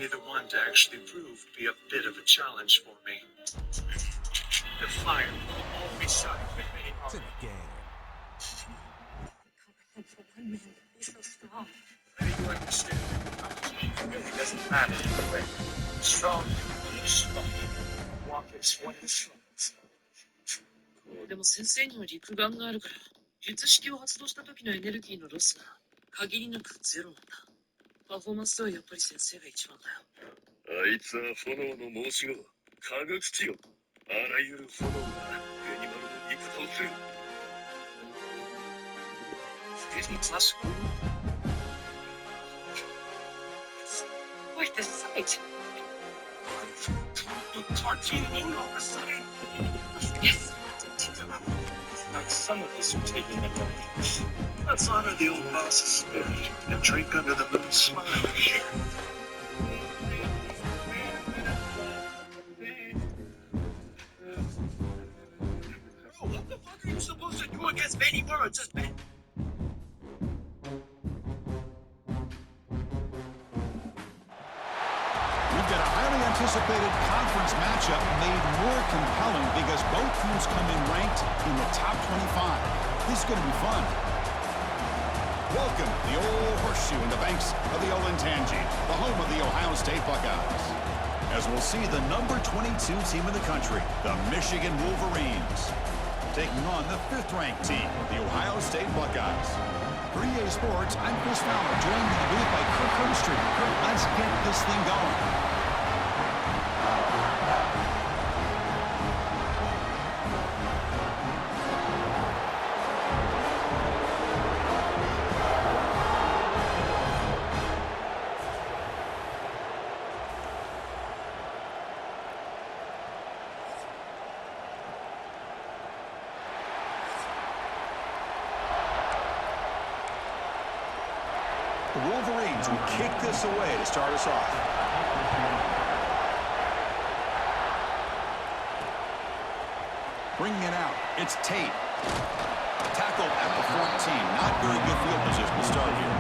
be the one to actually prove to be a bit of a challenge for me. The fire will always shine with me. It's in the game. For one man, be so strong. Maybe you understand. It really doesn't matter anyway. Strong, strong. Walk is one of the strongest. でも先生には肉眼があるから、術式を発動した時のエネルギーのロスが限りなくゼロなんだ。パフォーマンスではやっぱり先生が一番だよ。あいつは炎の申し子、科学知よ。あらゆる炎がベニマルの肉とする。It's less cool. Wait, the sight! Tartine moon all of a sudden. Yes! Like some of us are taking it away. Let's honor the old boss's spirit and drink under the moon's smile here. Bro, what the fuck are you supposed to do against many words? Just We've got a highly anticipated conference matchup made more compelling because both teams come in ranked in the top 25. This is going to be fun. Welcome to the old horseshoe in the banks of the Olentangy, the home of the Ohio State Buckeyes. As we'll see the number 22 team in the country, the Michigan Wolverines, taking on the 5th-ranked team, the Ohio State Buckeyes. For EA Sports, I'm Chris Fowler, joined in the booth by Kirk Herbstreit. Kirk, let's get this thing going. The Wolverines will kick this away to start us off. Bringing it out, it's Tate. Tackled at the 14. Not very good field position to start here.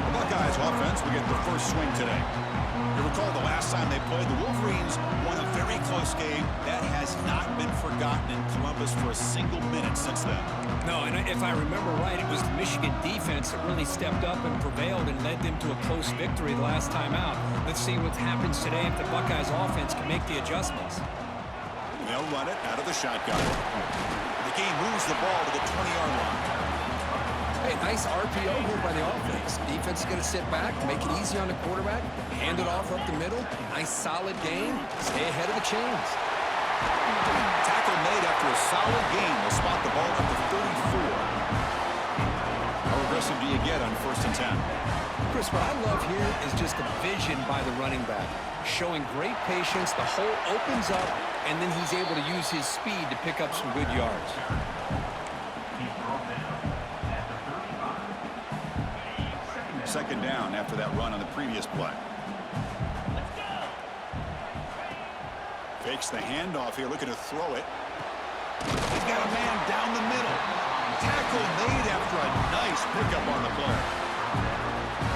The Buckeyes offense will get the first swing today. You recall the last time they played, the Wolverines won a very close game. That has not been forgotten in Columbus for a single minute since then. No, and if I remember right, it was the Michigan defense that really stepped up and prevailed and led them to a close victory the last time out. Let's see what happens today if the Buckeyes offense can make the adjustments. They'll run it out of the shotgun. The game moves the ball to the 20-yard line. Hey, nice RPO here by the offense. Defense is going to sit back, make it easy on the quarterback, hand it off up the middle. Nice, solid game. Stay ahead of the chains. Tackle made after a solid game. They'll spot the ball at the 34. How aggressive do you get on 1st and 10? Chris, what I love here is just the vision by the running back. Showing great patience, the hole opens up, and then he's able to use his speed to pick up some good yards. Second down after that run on the previous play. Fakes the handoff here, looking to throw it. He's got a man down the middle. Tackle made after a nice pickup on the play.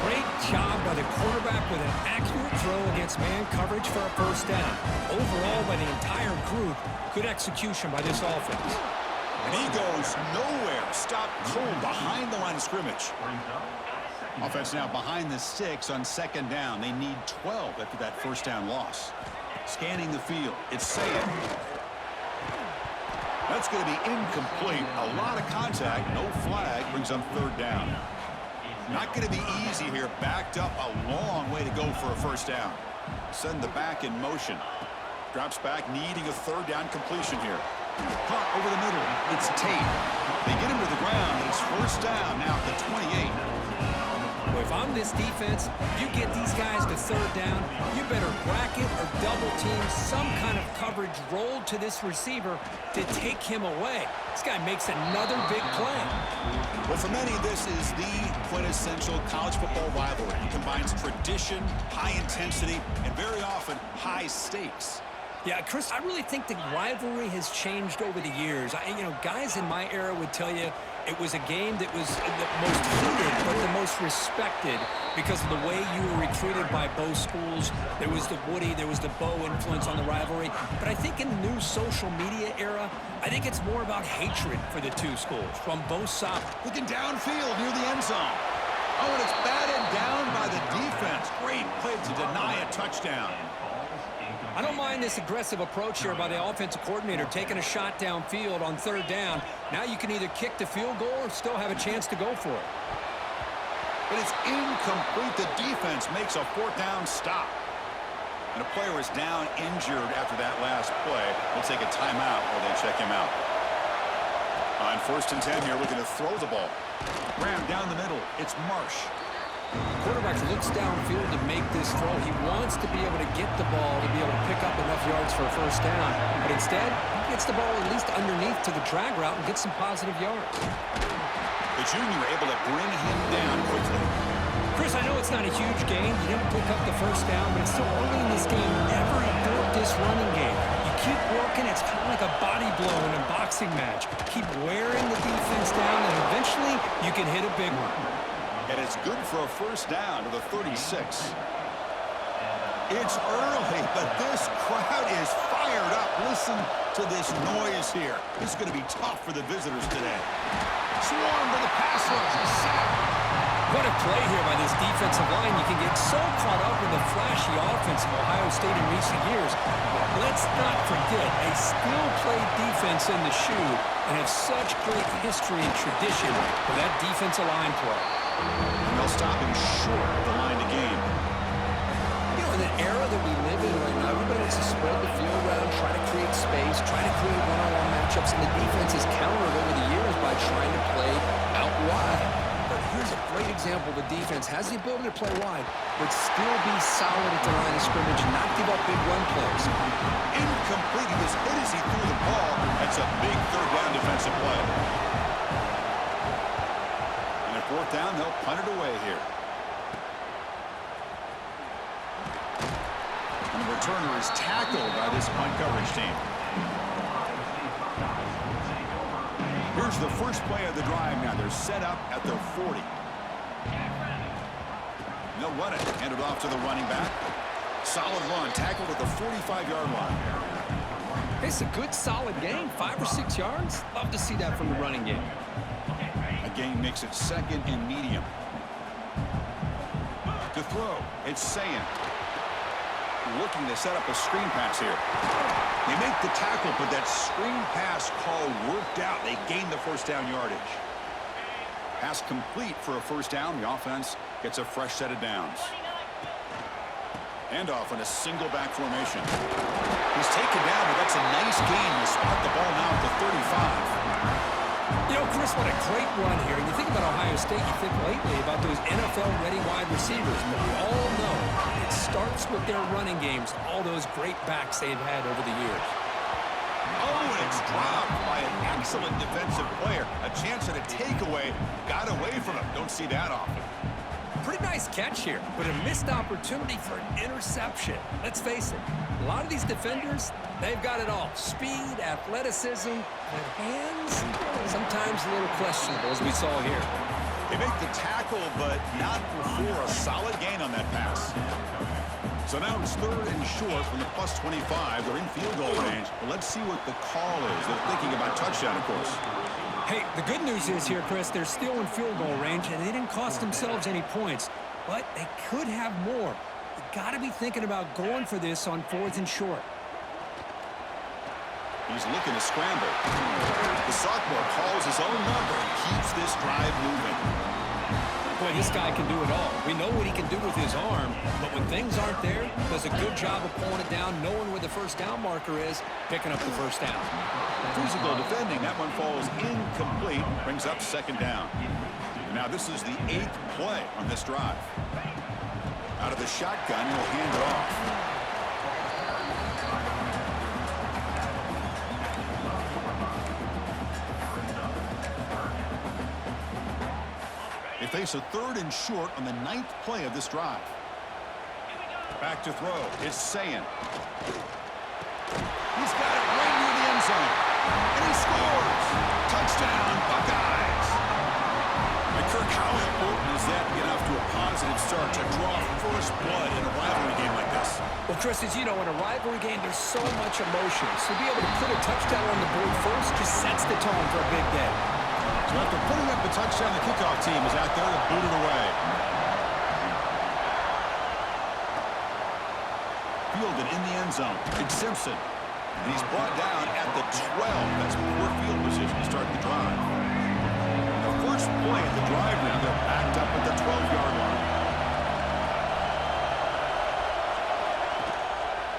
Great job by the quarterback with an accurate throw against man coverage for a first down. Overall, by the entire group, good execution by this offense. And he goes nowhere. Stopped cold behind the line of scrimmage. Offense now behind the 6 on 2nd down. They need 12 after that first down loss. Scanning the field. It's Sayed. That's going to be incomplete. A lot of contact. No flag. Brings on 3rd down. Not going to be easy here. Backed up a long way to go for a first down. Send the back in motion. Drops back, needing a 3rd down completion here. Caught over the middle. It's Tate. They get him to the ground, and it's first down now at the 28. Well, if I'm this defense, you get these guys to 3rd down, you better bracket or double team some kind of coverage rolled to this receiver to take him away. This guy makes another big play. Well, for many, this is the quintessential college football rivalry. It combines tradition, high intensity, and very often high stakes. Yeah, Chris, I really think the rivalry has changed over the years. Guys in my era would tell you It was a game that was the most heated, but the most respected because of the way you were recruited by both schools. There was the Woody, there was the Bo influence on the rivalry. But I think in the new social media era, I think it's more about hatred for the two schools from both sides. Looking downfield near the end zone. Oh, and it's batted down by the defense. Great play to deny a touchdown. I don't mind this aggressive approach here by the offensive coordinator, taking a shot downfield on third down. Now you can either kick the field goal or still have a chance to go for it. But it's incomplete. The defense makes a fourth down stop. And a player is down injured after that last play. We'll take a timeout while they check him out. On 1st and 10 here, looking to throw the ball. Graham down the middle. It's Marsh. Quarterback looks downfield to make this throw. He wants to be able to get the ball to be able to pick up enough yards for a first down. But instead, he gets the ball at least underneath to the drag route and gets some positive yards. The junior able to bring him down quickly. Chris, I know it's not a huge game. You didn't pick up the first down, but it's still early in this game. Never abort this running game. You keep working. It's kind of like a body blow in a boxing match. Keep wearing the defense down, and eventually you can hit a big one. And it's good for a first down to the 36. It's early, but this crowd is fired up. Listen to this noise here. This is going to be tough for the visitors today. Swarm to the pass rush. A sack. What a play here by this defensive line. You can get so caught up in the flashy offense of Ohio State in recent years. But let's not forget, they still play defense in the shoe and have such great history and tradition for that defensive line play. And they'll stop him short of the line to gain. You know, in the era that we live in right now, everybody wants to spread the field around, try to create space, try to create one-on-one matchups, and the defense has countered over the years by trying to play out wide. But here's a great example. The defense has the ability to play wide, but still be solid at the line of scrimmage and not give up big run plays. Incomplete. He was hit as he threw the ball. That's a big third down defensive play. And at fourth down, they'll punt it away here. And the returner is tackled by this punt coverage team. Here's the first play of the drive now. They're set up at their 40. They'll run it. Hand it off to the running back. Solid run. Tackled at the 45-yard line. It's a good, solid game. 5 or 6 yards. Love to see that from the running game. A gain makes it second and medium. To throw, it's Sayan. Looking to set up a screen pass here. They make the tackle, but that screen pass call worked out. They gain the first down yardage. Pass complete for a first down. The offense gets a fresh set of downs. Handoff in a single back formation. He's taken down, but that's a nice gain. They spot the ball now at the 35. You know, Chris, what a great run here. You think about Ohio State, you think lately about those NFL-ready wide receivers, but we all know it starts with their running games, all those great backs they've had over the years. Oh, and it's dropped by an excellent defensive player. A chance at a takeaway. Got away from him. Don't see that often. Pretty nice catch here, but a missed opportunity for an interception. Let's face it, a lot of these defenders, they've got it all. Speed, athleticism, but hands, sometimes a little questionable, as we saw here. They make the tackle, but not before a solid gain on that pass. So now it's third and short from the plus 25. They're in field goal range. But let's see what the call is. They're thinking about touchdown, of course. Hey, the good news is here, Chris, they're still in field goal range, and they didn't cost themselves any points. But they could have more. You got to be thinking about going for this on 4th and short. He's looking to scramble. The sophomore calls his own number and keeps this drive moving. Boy, this guy can do it all. We know what he can do with his arm, but when things aren't there, does a good job of pulling it down, knowing where the first down marker is, picking up the first down. Physical defending. That one falls incomplete. Brings up second down. And now this is the 8th play on this drive. Out of the shotgun, he'll hand it off. They face a third and short on the 9th play of this drive. Back to throw. It's Sayan. He's got it right near the end zone. And he scores. Touchdown, Buckeyes. Kirk, how important is that to get off to a positive start to draw first blood in a rivalry game like this? Well, Chris, as you know, in a rivalry game, there's so much emotion. So to be able to put a touchdown on the board first just sets the tone for a big day. So after putting up the touchdown, the kickoff team is out there to boot it away. Fielded in the end zone. It's Simpson. And he's brought down at the 12. That's poor field position to start the drive. The first play of the drive now, they're backed up at the 12-yard line.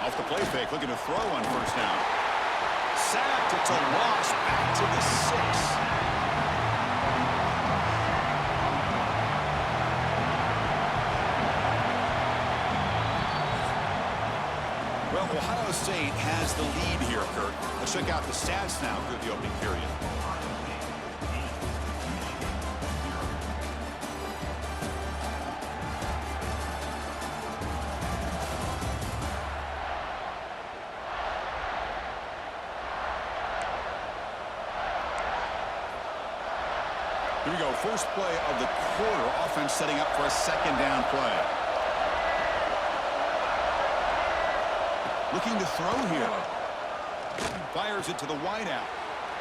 Off the play fake, looking to throw on first down. Sacked, it's a loss, back to the 6. Well, Ohio State has the lead here, Kurt. Let's check out the stats now through the opening period. Here we go, first play of the quarter. Offense setting up for a second down play. Looking to throw here. Fires it to the wideout.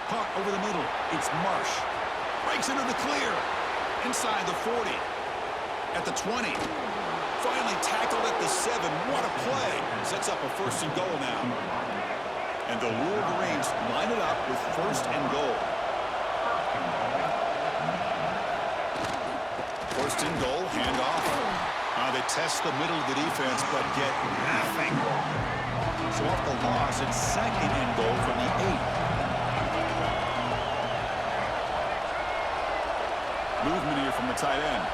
Punt over the middle. It's Marsh. Breaks into the clear. Inside the 40. At the 20. Finally tackled at the 7. What a play. Sets up a first and goal now. And the Wolverines line it up with first and goal. First and goal. Handoff. They test the middle of the defense, but get nothing. So off the loss, it's second and goal from the 8. Movement here from the tight end.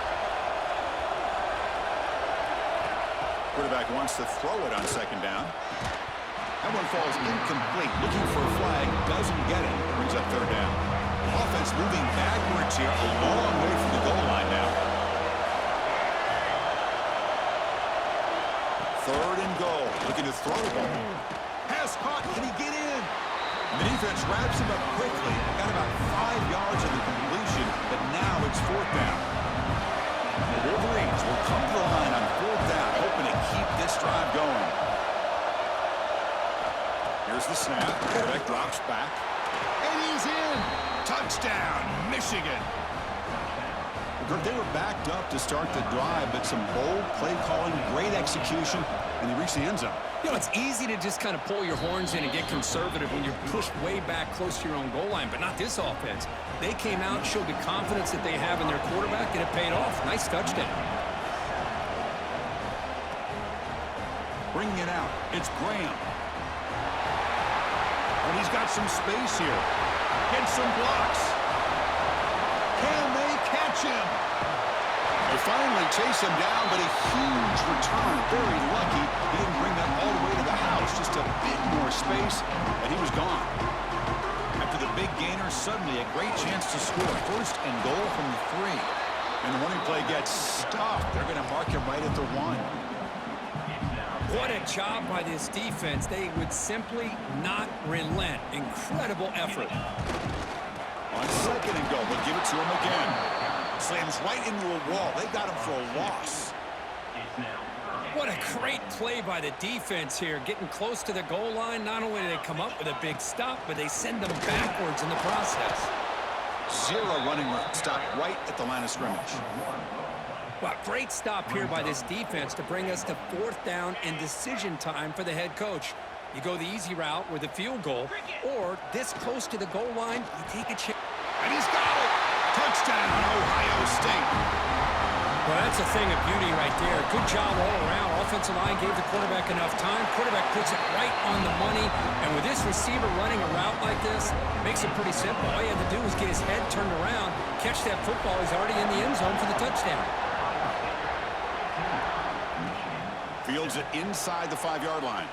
Quarterback wants to throw it on second down. That one falls incomplete. Looking for a flag, doesn't get it. Brings up third down. Offense moving backwards here, a long way from the goal line now. Third and goal. Looking to throw the ball. Pass caught. Can he get in? And the defense wraps him up quickly. Got about 5 yards of the completion, but now it's fourth down. The Wolverines will come to the line on fourth down, hoping to keep this drive going. Here's the snap. Quarterback drops back. And he's in. Touchdown, Michigan. They were backed up to start the drive, but some bold play calling, great execution, and they reached the end zone. You know, it's easy to just kind of pull your horns in and get conservative when you're pushed way back close to your own goal line, but not this offense. They came out, showed the confidence that they have in their quarterback, and it paid off. Nice touchdown. Bringing it out, it's Graham. And he's got some space here. Gets some blocks. Can they catch him? They finally chase him down, but a huge return. Very lucky he didn't bring that all the way to the house. Just a bit more space, and he was gone. After the big gainer, suddenly a great chance to score. First and goal from the 3. And the running play gets stopped. They're going to mark him right at the 1. What a job by this defense. They would simply not relent. Incredible effort. On second and goal, but give it to him again. Slams right into a wall. They got him for a loss. What a great play by the defense here. Getting close to the goal line. Not only do they come up with a big stop, but they send them backwards in the process. 0 running stop right at the line of scrimmage. Well, great stop here by this defense to bring us to fourth down and decision time for the head coach. You go the easy route with a field goal, or this close to the goal line, you take a chance. And he's got it! Touchdown, Ohio State! Well, that's a thing of beauty right there. Good job all around. Offensive line gave the quarterback enough time. Quarterback puts it right on the money. And with this receiver running a route like this, makes it pretty simple. All you had to do was get his head turned around, catch that football. He's already in the end zone for the touchdown. Fields it inside the 5-yard line.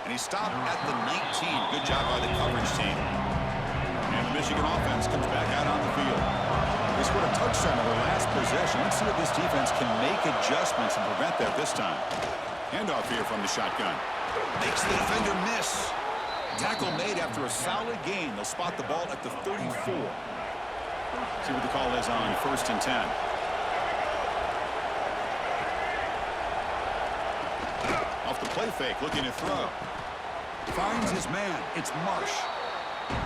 And he stopped at the 19. Good job by the coverage team. And the Michigan offense comes back out on the field. They scored a touchdown on the last possession. Let's see if this defense can make adjustments and prevent that this time. Handoff here from the shotgun. Makes the defender miss. Tackle made after a solid gain. They'll spot the ball at the 34. See what the call is on 1st and 10. Off the play fake, looking to throw. Finds his man. It's Marsh.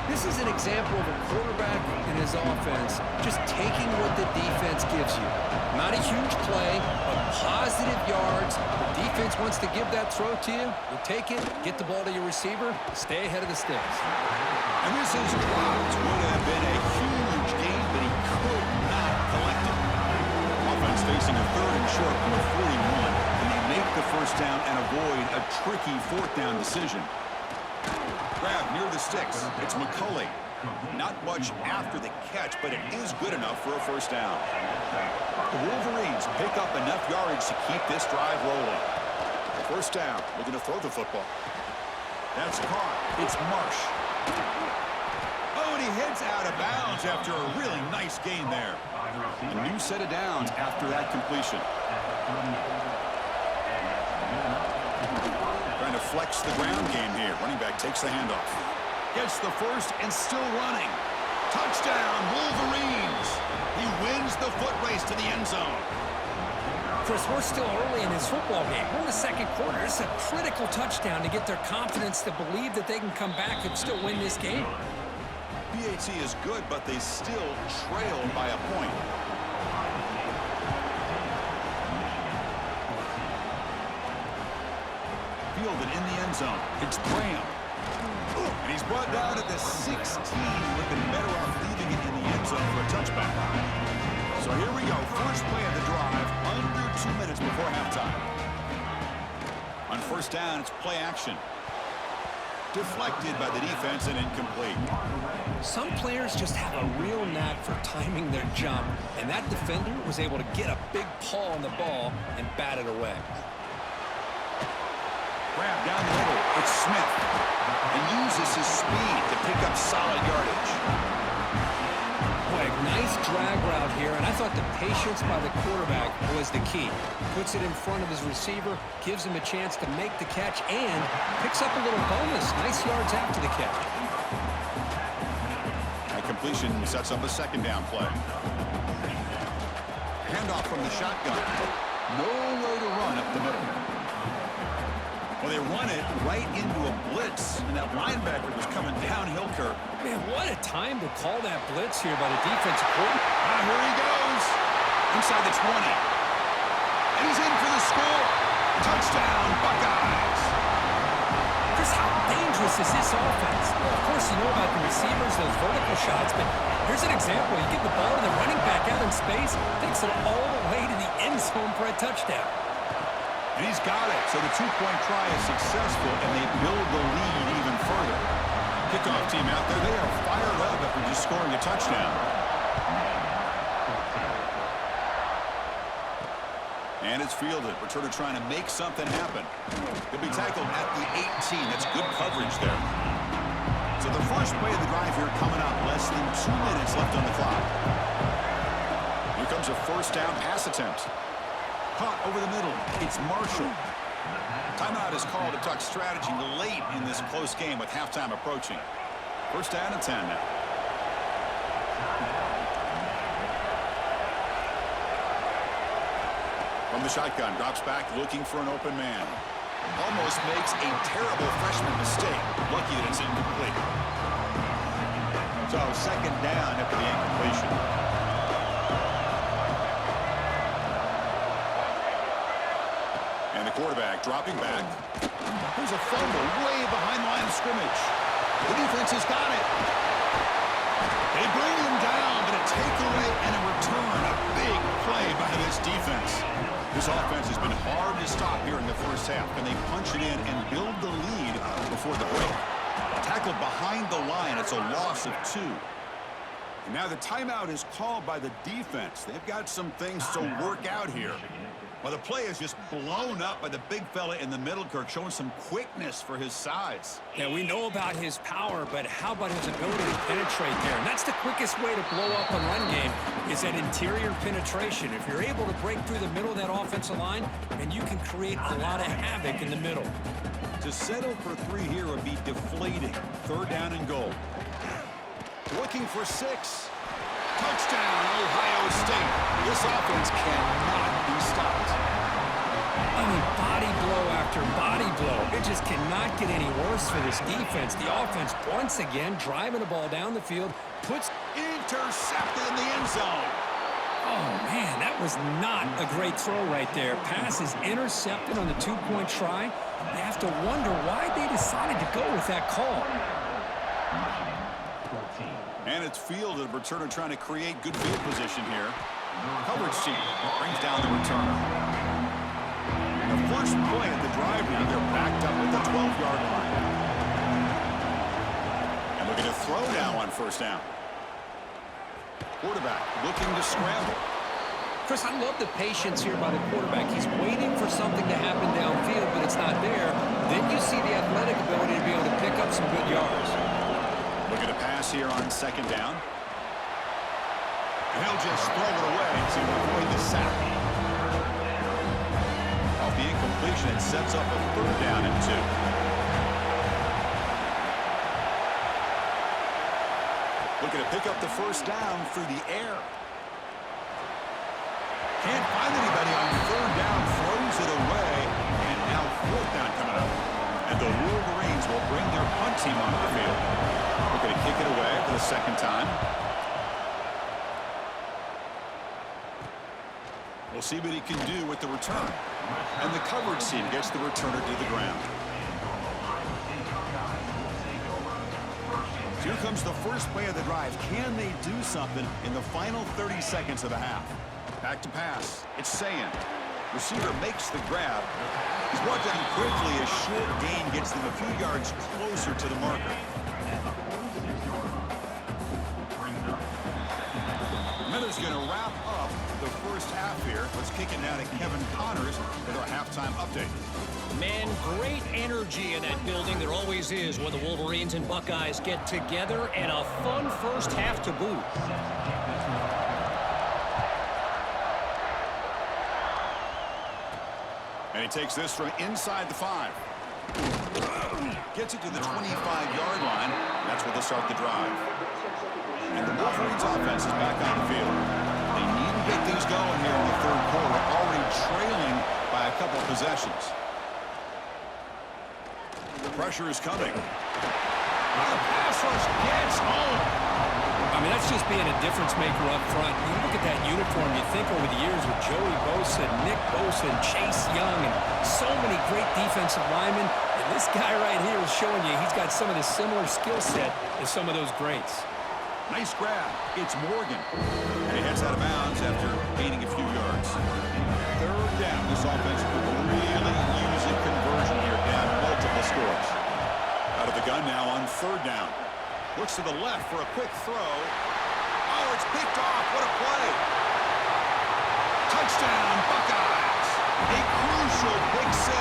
This is an example of a quarterback and his offense just taking what the defense gives you. Not a huge play, but positive yards. The defense wants to give that throw to you. You take it, get the ball to your receiver, stay ahead of the sticks. And this is dropped. Would have been a huge gain, but he could not collect it. Offense facing a 3rd and short from the 41, and they make the first down and avoid a tricky 4th down decision. Grab near the sticks. It's McCulley. Not much after the catch, but it is good enough for a first down. The Wolverines pick up enough yardage to keep this drive rolling. First down. Looking to throw the football. That's caught. It's Marsh. Oh, and he heads out of bounds after a really nice gain there. A new set of downs after that completion. Trying to flex the ground game here. Running back takes the handoff. Gets the first and still running. Touchdown, Wolverines. He wins the foot race to the end zone. Chris, we're still early in this football game. We're in the 2nd quarter. It's a critical touchdown to get their confidence to believe that they can come back and still win this game. PAT is good, but they still trail by a point. Fielded in the end zone. It's Graham. And he's brought down at the 16. Would have been better off leaving it in the end zone for a touchback. So here we go. First play of the drive, under 2 minutes before halftime. On first down, it's play action. Deflected by the defense and incomplete. Some players just have a real knack for timing their jump, and that defender was able to get a big paw on the ball and bat it away. Grab down the middle. It's Smith. And uses his speed to pick up solid yardage. Boy, a nice drag route here, and I thought the patience by the quarterback was the key. Puts it in front of his receiver, gives him a chance to make the catch, and picks up a little bonus. Nice yards after the catch. That completion sets up a 2nd down play. Handoff from the shotgun. No way to run up the middle. Well, they run it right into a blitz, and that linebacker was coming downhill, Kirk. Man, what a time to call that blitz here by the defensive coordinator. Ah, here he goes. Inside the 20. And he's in for the score. Touchdown, Buckeyes. Chris, how dangerous is this offense? Well, of course, you know about the receivers, those vertical shots, but here's an example. You get the ball to the running back out in space, takes it all the way to the end zone for a touchdown. And he's got it. So the 2-point try is successful, and they build the lead even further. Kickoff team out there, they are fired up after just scoring a touchdown. And it's fielded. Returner trying to make something happen. He'll be tackled at the 18. That's good coverage there. So the first play of the drive here coming up. Less than 2 minutes left on the clock. Here comes a first down pass attempt. Caught over the middle. It's Marshall. Timeout is called to talk strategy late in this close game with halftime approaching. First down and 10 now. From the shotgun, drops back looking for an open man. Almost makes a terrible freshman mistake. Lucky that it's incomplete. So 2nd down after the incompletion. Quarterback dropping back. There's a fumble way behind the line of scrimmage. The defense has got it. They bring him down, but a takeaway and a return. A big play by this defense. This offense has been hard to stop here in the first half. Can they punch it in and build the lead before the break? Tackled behind the line. It's a loss of 2. And now the timeout is called by the defense. They've got some things to work out here. Well, the play is just blown up by the big fella in the middle, Kirk, showing some quickness for his size. Yeah, we know about his power, but how about his ability to penetrate there? And that's the quickest way to blow up a run game is that interior penetration. If you're able to break through the middle of that offensive line, then you can create a lot of havoc in the middle. To settle for 3 here would be deflating. 3rd down and goal. Looking for 6. Touchdown, Ohio State. This offense cannot be stopped. I mean, body blow after body blow. It just cannot get any worse for this defense. The offense, once again, driving the ball down the field, puts... Intercepted in the end zone. Oh, man, that was not a great throw right there. Pass is intercepted on the two-point try. You have to wonder why they decided to go with that call. And it's fielded. Returner trying to create good field position here. Coverage team brings down the returner. The first play of the drive now, they're backed up at the 12-yard line. And looking to throw now on first down. Quarterback looking to scramble. Chris, I love the patience here by the quarterback. He's waiting for something to happen downfield, but it's not there. Then you see the athletic ability to be able to pick up some good yards. Looking to pass here on second down. And he'll just throw it away to avoid the sack. Off the incompletion, it sets up a third down and 2. Looking to pick up the first down through the air. Can't find anybody on third down, throws it away, and now fourth down coming up. And the Wolverines will bring their punt team onto the field. Looking to kick it away for the second time. We'll see what he can do with the return. And the coverage team gets the returner to the ground. Here comes the first play of the drive. Can they do something in the final 30 seconds of the half? Back to pass. It's Sayin. Receiver makes the grab. He's brought down quickly. A short gain gets them a few yards closer to the marker. Miller's going to wrap up the first half here. Let's kick it now to Kevin Connors with our halftime update. Man, great energy in that building. There always is when the Wolverines and Buckeyes get together, and a fun first half to boot. And he takes this from inside the 5. Gets it to the 25-yard line. That's where they'll start the drive. And the Wolverines offense is back on the field. They need to get things going here in the third quarter, already trailing by a couple possessions. The pressure is coming. The pass rush gets home. I mean, that's just being a difference maker up front. You look at that uniform, you think over the years with Joey Bosa, Nick Bosa, and Chase Young, and so many great defensive linemen. And this guy right here is showing you he's got some of the similar skill set as some of those greats. Nice grab. It's Morgan. And he heads out of bounds after gaining a few yards. Third down. This offense could really use a conversion here, down multiple scores. Out of the gun now on third down. Looks to the left for a quick throw. Oh, it's picked off. What a play. Touchdown, Buckeyes. A crucial pick 6.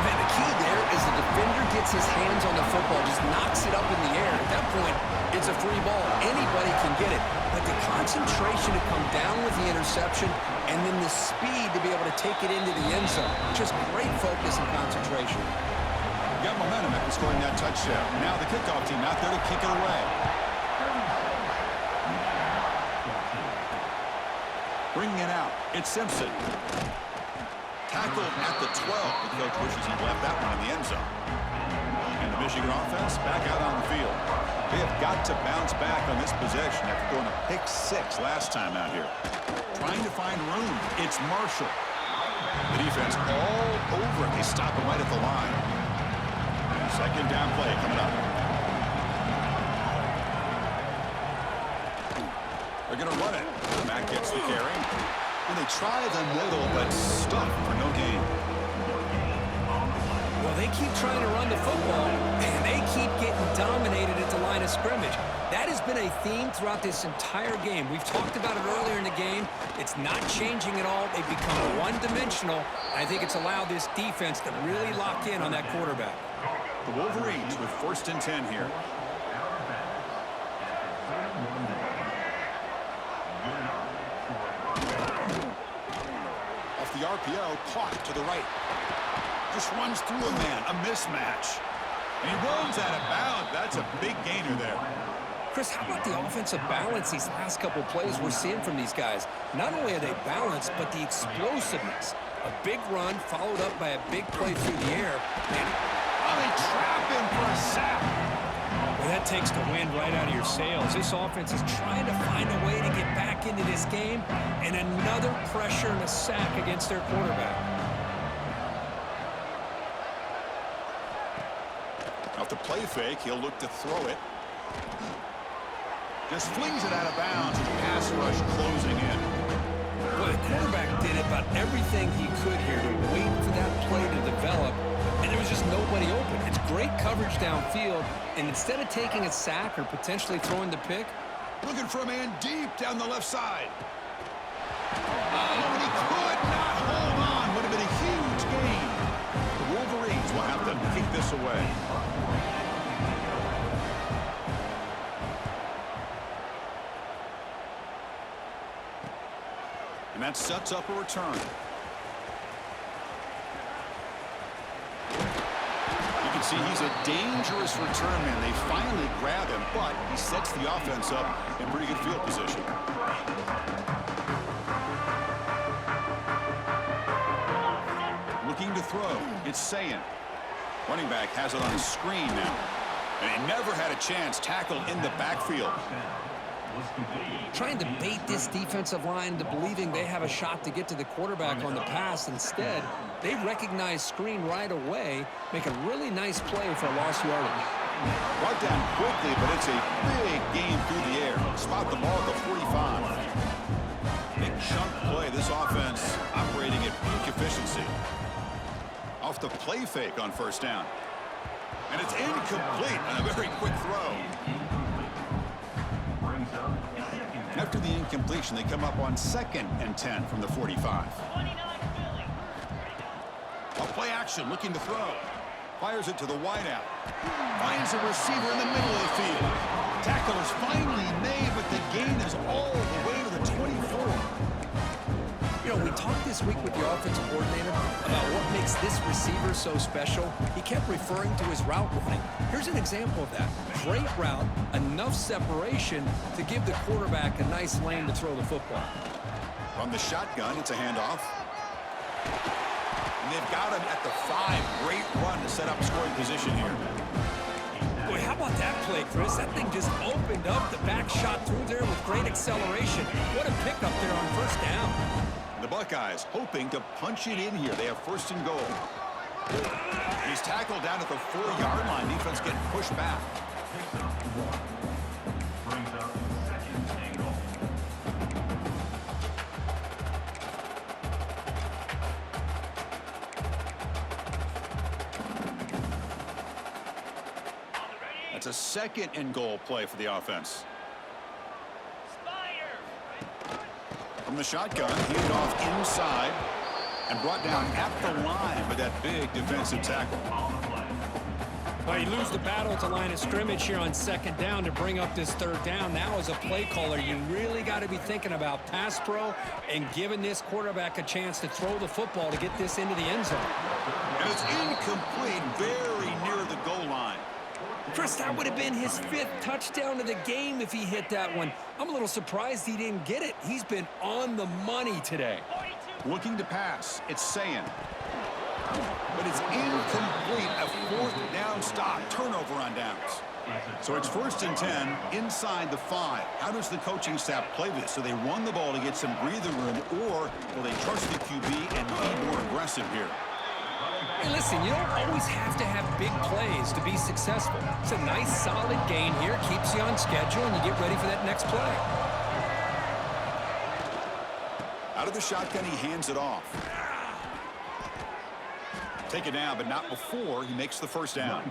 Man, the key there is the defender gets his hands on the football, just knocks it up in the air. At that point, it's a free ball. Anybody can get it. But the concentration to come down with the interception and then the speed to be able to take it into the end zone. Just great focus and concentration. Got momentum after scoring that touchdown. Now the kickoff team out there to kick it away. Bringing it out. It's Simpson. Tackled at the 12. The coach wishes he'd left that one in the end zone. And the Michigan offense back out on the field. They have got to bounce back on this possession after throwing a pick 6 last time out here. Trying to find room. It's Marshall. The defense all over it. They stop him right at the line. Second down play coming up. They're going to run it. Mack gets the carry. And they try the middle, but stuck for no gain. Well, they keep trying to run the football, and they keep getting dominated at the line of scrimmage. That has been a theme throughout this entire game. We've talked about it earlier in the game. It's not changing at all. They've become one-dimensional. I think it's allowed this defense to really lock in on that quarterback. The Wolverines with 1st and 10 here. Off the RPO, caught to the right. Just runs through a man, a mismatch. And he runs out of bounds. That's a big gainer there. Chris, how about the offensive balance these last couple plays we're seeing from these guys? Not only are they balanced, but the explosiveness. A big run followed up by a big play through the air. Man, They trap him for a sack. Well, that takes the wind right out of your sails. This offense is trying to find a way to get back into this game, and another pressure and a sack against their quarterback. Off the play fake, he'll look to throw it. Just flings it out of bounds with pass rush closing in. Well, the quarterback did about everything he could here to wait for that play to develop, and there was just nobody open. It's great coverage downfield, and instead of taking a sack or potentially throwing the pick, Looking for a man deep down the left side. Oh, and he could not hold on. Would have been a huge gain. The Wolverines will have to kick this away. And that sets up a return. You can see he's a dangerous return man. They finally grab him, but he sets the offense up in pretty good field position. Looking to throw. It's Sayin. Running back has it on his screen now. And he never had a chance tackled in the backfield. trying to bait this defensive line into believing they have a shot to get to the quarterback on the pass. Instead, they recognize screen right away, make a really nice play for a lost yardage. Brought down quickly, but it's a big game through the air. Spot the ball at the 45. Big chunk play. This offense operating at peak efficiency. Off the play fake on first down. And it's incomplete on a very quick throw. After the incompletion, they come up on 2nd and 10 from the 45. A play action, looking to throw. Fires it to the wideout. Finds a receiver in the middle of the field. Tackle is finally made, but the gain is all the way to the 24. You know, we talked this week with the offensive coordinator about what makes this receiver so special. He kept referring to his route running. Here's an example of that. Great route, enough separation to give the quarterback a nice lane to throw the football. From the shotgun, it's a handoff. And they've got him at the 5. Great run to set up scoring position here. Boy, how about that play, Chris? That thing just opened up. The back shot through there with great acceleration. What a pickup there on first down. The Buckeyes hoping to punch it in here. They have 1st and goal. He's tackled down at the 4-yard line. Defense getting pushed back. That's a 2nd and goal play for the offense. From the shotgun, handed off inside and brought down at the line with that big defensive tackle. Well, you lose the battle at the line of scrimmage here on 2nd down to bring up this 3rd down. Now, as a play caller, you really got to be thinking about pass pro and giving this quarterback a chance to throw the football to get this into the end zone. And it's incomplete, very near the goal line. Chris, that would have been his 5th touchdown of the game if he hit that one. I'm a little surprised he didn't get it. He's been on the money today. Looking to pass, it's Sayin. But it's incomplete, a 4th down stop, turnover on downs. So it's 1st and 10 inside the 5. How does the coaching staff play this? So they run the ball to get some breathing room, or will they trust the QB and be more aggressive here? Hey, listen, you don't always have to have big plays to be successful. It's a nice, solid gain here, keeps you on schedule, and you get ready for that next play. Out of the shotgun, he hands it off. Take it down, but not before he makes the 1st down.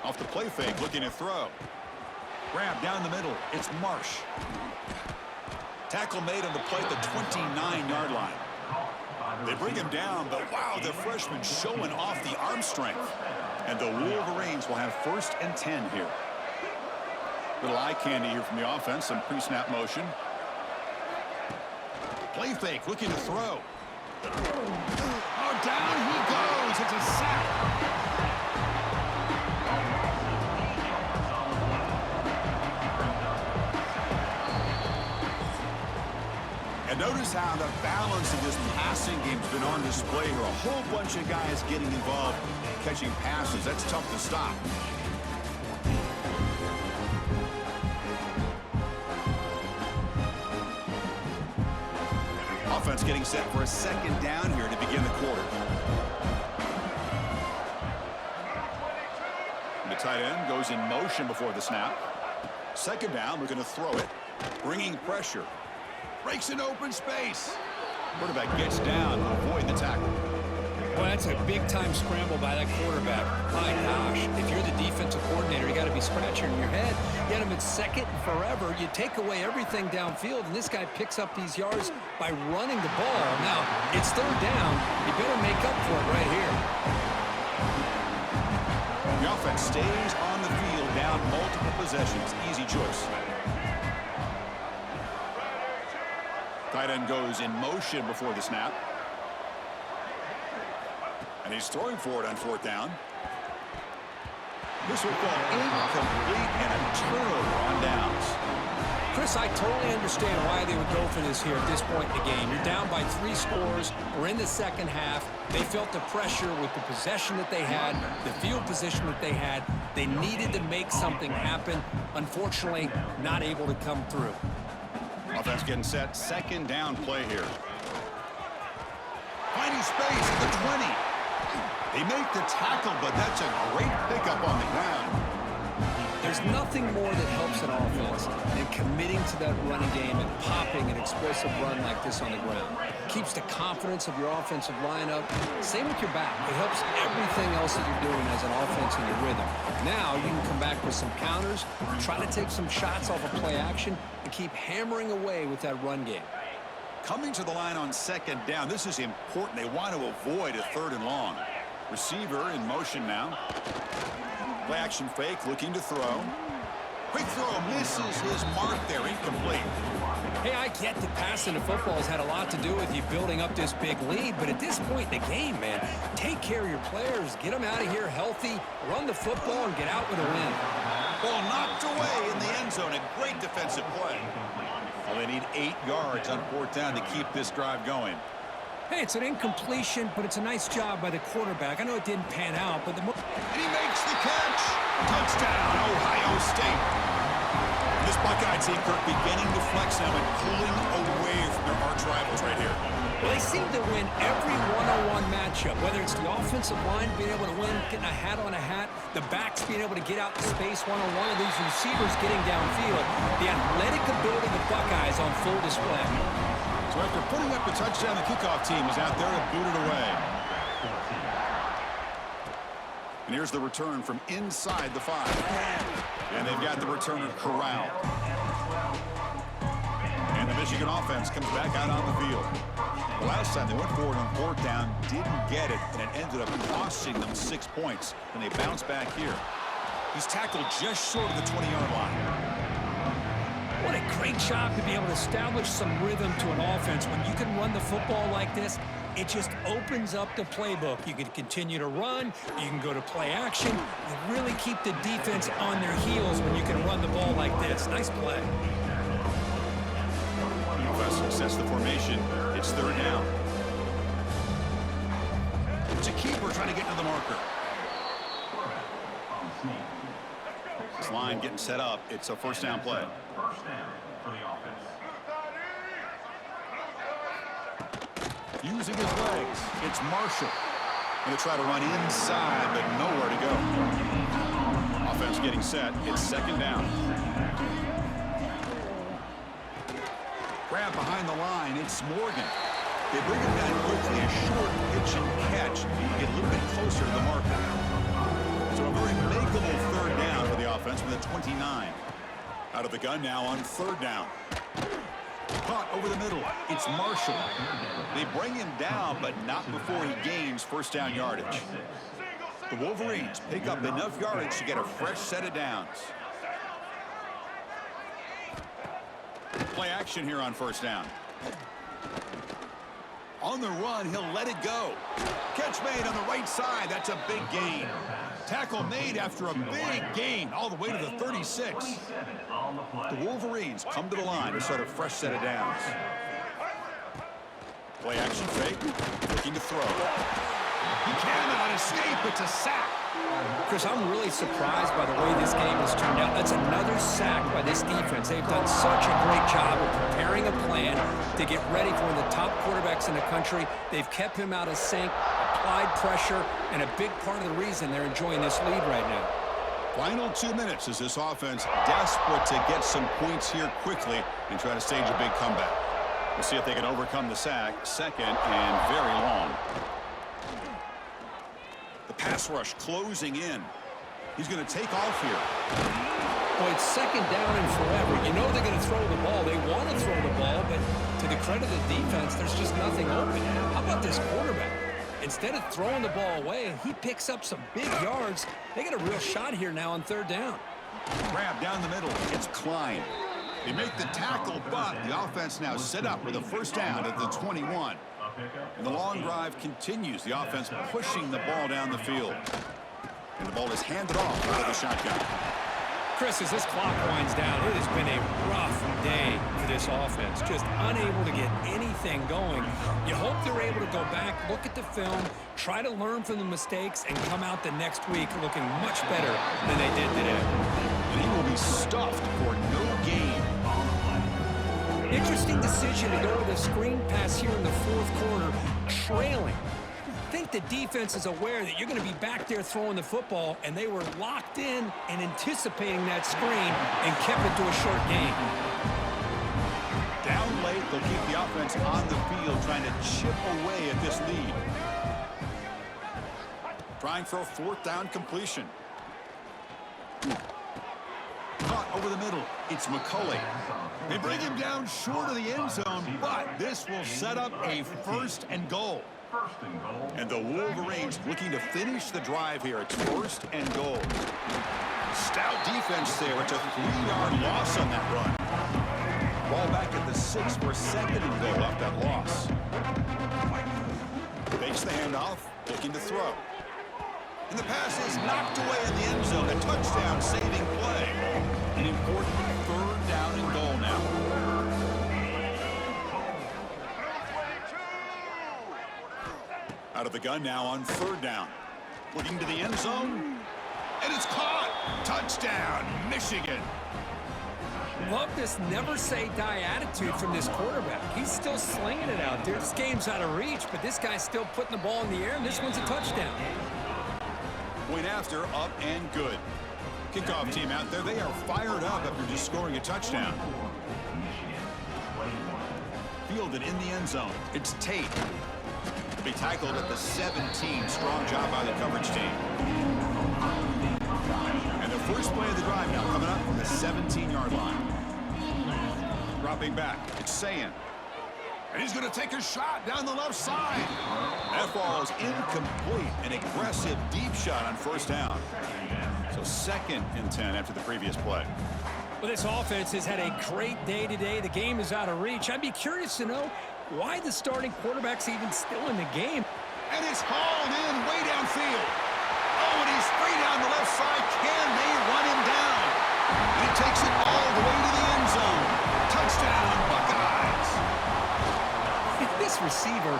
Off the play fake, looking to throw. Grab down the middle. It's Marsh. Tackle made on the play at the 29-yard line. They bring him down, but wow, the freshman showing off the arm strength. And the Wolverines will have 1st and 10 here. Little eye candy here from the offense, some pre-snap motion. Play fake, looking to throw. Oh, down he goes. It's a sack. And notice how the balance of this passing game's been on display here. A whole bunch of guys getting involved, catching passes. That's tough to stop. Offense getting set for a second down here to begin the quarter. And the tight end goes in motion before the snap. Second down, we're going to throw it. Bringing pressure. Breaks an open space. Quarterback gets down to avoid the tackle. Well, that's a big-time scramble by that quarterback. My gosh, if you're the defensive coordinator, you got to be scratching your head. You had him at second and forever. You take away everything downfield, and this guy picks up these yards by running the ball. Now, it's third down. You better make up for it right here. The offense stays on the field, down multiple possessions. Easy choice. Tight end goes in motion before the snap. And he's throwing for it on fourth down. This will fall incomplete and a turnover on downs. Chris, I totally understand why they would go for this here at this point in the game. You're down by 3 scores. We're in the second half. They felt the pressure with the possession that they had, the field position that they had. They needed to make something happen. Unfortunately, not able to come through. Offense getting set. Second down play here. Finding space at the 20. They make the tackle, but that's a great pickup on the ground. There's nothing more that helps an offense than committing to that running game and popping an explosive run like this on the ground. Keeps the confidence of your offensive lineup. Same with your back. It helps everything else that you're doing as an offense in your rhythm. Now you can come back with some counters, try to take some shots off of play action, and keep hammering away with that run game. Coming to the line on second down, this is important. They want to avoid a third and long. Receiver in motion now. Play action fake, looking to throw. Quick throw, misses his mark there, incomplete. Hey, I get that passing the football has had a lot to do with you building up this big lead, but at this point in the game, man, take care of your players, get them out of here healthy, run the football, and get out with a win. Ball knocked away in the end zone, a great defensive play. Well, they need 8 yards on fourth down to keep this drive going. Hey, it's an incompletion, but it's a nice job by the quarterback. I know it didn't pan out, but And he makes the catch. Touchdown, Ohio State. This Buckeye team, Kirk, beginning to flex now and pulling away from their arch rivals right here. well, they seem to win every one-on-one matchup, whether it's the offensive line being able to win, getting a hat on a hat, the backs being able to get out in space one-on-one, and these receivers getting downfield. The athletic ability of the Buckeyes on full display. So after putting up the touchdown, the kickoff team is out there to boot it away. And here's the return from inside the 5. And they've got the returner corralled. And the Michigan offense comes back out on the field. The last time they went forward on fourth down, didn't get it, and it ended up costing them 6 points. And they bounce back here. He's tackled just short of the 20-yard line. What a great job to be able to establish some rhythm to an offense. When you can run the football like this, it just opens up the playbook. You can continue to run. You can go to play action. You really keep the defense on their heels when you can run the ball like this. Nice play. Offense sets the formation. It's third down. It's a keeper trying to get to the marker. This line getting set up. It's a first down play. Using his legs, it's Marshall. Going to try to run inside, but nowhere to go. Offense getting set. It's second down. Grab behind the line. It's Morgan. They bring him down quickly. A short pitch and catch. You get a little bit closer to the marker. So a very makeable third down for the offense with a 29. Out of the gun now on third down. Caught over the middle. It's Marshall. They bring him down, but not before he gains first down yardage. The Wolverines pick up enough yardage to get a fresh set of downs. Play action here on first down. On the run, he'll let it go. Catch made on the right side. That's a big gain. Tackle made after a big gain all the way to the 36. The Wolverines come to the line to start a fresh set of downs. Play action fake. Looking to throw. He cannot escape. It's a sack. Chris, I'm really surprised by the way this game has turned out. That's another sack by this defense. They've done such a great job of preparing a plan to get ready for one of the top quarterbacks in the country. They've kept him out of sync, applied pressure, and a big part of the reason they're enjoying this lead right now. Final 2 minutes as this offense desperate to get some points here quickly and try to stage a big comeback. We'll see if they can overcome the sack. Second and very long. The pass rush closing in. He's going to take off here. Boy, it's second down and forever. You know they're going to throw the ball. They want to throw the ball, but to the credit of the defense, there's just nothing open. How about this quarterback? Instead of throwing the ball away, he picks up some big yards. They get a real shot here now on third down. Grab down the middle. It's Klein. They make the tackle, but the offense now set up with a first down at the 21. And the long drive continues. The offense pushing the ball down the field. And the ball is handed off out of the shotgun. Chris, as this clock winds down, it has been a rough day for this offense. Just unable to get anything going. You hope they're able to go back, look at the film, try to learn from the mistakes, and come out the next week looking much better than they did today. And he will be stuffed for no gain. Interesting decision to go with a screen pass here in the fourth quarter, trailing. I think the defense is aware that you're going to be back there throwing the football, and they were locked in and anticipating that screen and kept it to a short gain. Down late, they'll keep the offense on the field trying to chip away at this lead. Trying for a fourth down completion. Caught over the middle. It's McCulley. They bring him down short of the end zone, but this will set up a first and goal. And the Wolverines looking to finish the drive here. It's first and goal. Stout defense there. It's a 3-yard loss on that run. Ball back at the 6 for second and goal off that loss. Fakes the handoff, looking to throw. And the pass is knocked away in the end zone. A touchdown saving play. An important third down and goal now. Out of the gun now on third down. Looking to the end zone. And it's caught. Touchdown, Michigan. Love this never-say-die attitude from this quarterback. He's still slinging it out there. This game's out of reach, but this guy's still putting the ball in the air, and this one's a touchdown. Point after, up and good. Kickoff team out there, they are fired up after just scoring a touchdown. Fielded in the end zone. It's Tate. To be tackled at the 17. Strong job by the coverage team. And the first play of the drive now coming up from the 17-yard line. Dropping back, it's Sayin. And he's going to take a shot down the left side. That ball is incomplete. An aggressive deep shot on first down. So second and 10 after the previous play. Well, this offense has had a great day today. The game is out of reach. I'd be curious to know why the starting quarterback's even still in the game. And it's hauled in way downfield. Oh, and he's free down the left side. Can they run him down? And he takes it all the way to the end zone. Touchdown, Buckeyes. This receiver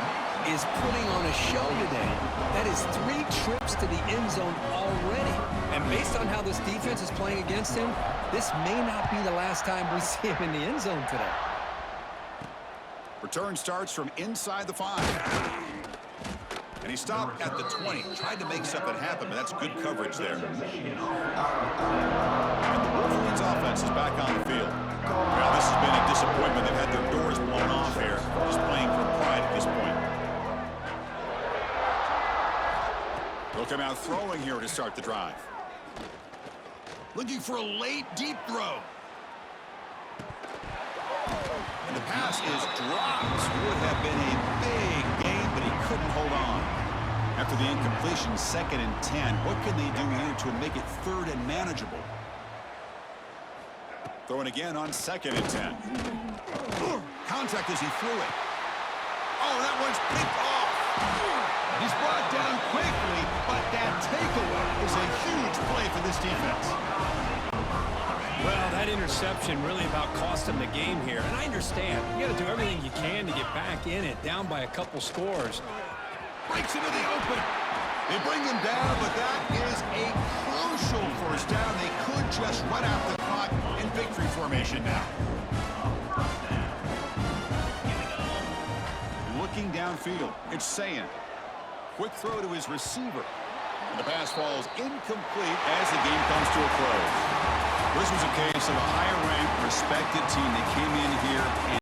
is putting on a show today. That is 3 trips to the end zone already. And based on how this defense is playing against him, this may not be the last time we see him in the end zone today. Return starts from inside the 5. And he stopped at the 20. Tried to make something happen, but that's good coverage there. And the Wolverines offense is back on the field. Well, this has been a disappointment. They've had their doors blown off here. Just playing for pride at this point. They'll come out throwing here to start the drive. Looking for a late deep throw. And the pass is dropped. Would have been a big gain, but he couldn't hold on. After the incompletion, second and 10. What can they do here to make it third and manageable? Throwing again on second and 10. Contact as he threw it. Oh, that one's picked off. He's brought down quickly, but that takeaway is a huge play for this defense. Well, that interception really about cost him the game here. And I understand. You got to do everything you can to get back in it, down by a couple scores. Breaks into the open. They bring him down, but that is a crucial first down. They could just run out the clock in victory formation now. Looking downfield, it's Sand. Quick throw to his receiver. And the pass falls incomplete as the game comes to a close. This was a case of a higher-ranked, respected team that came in here and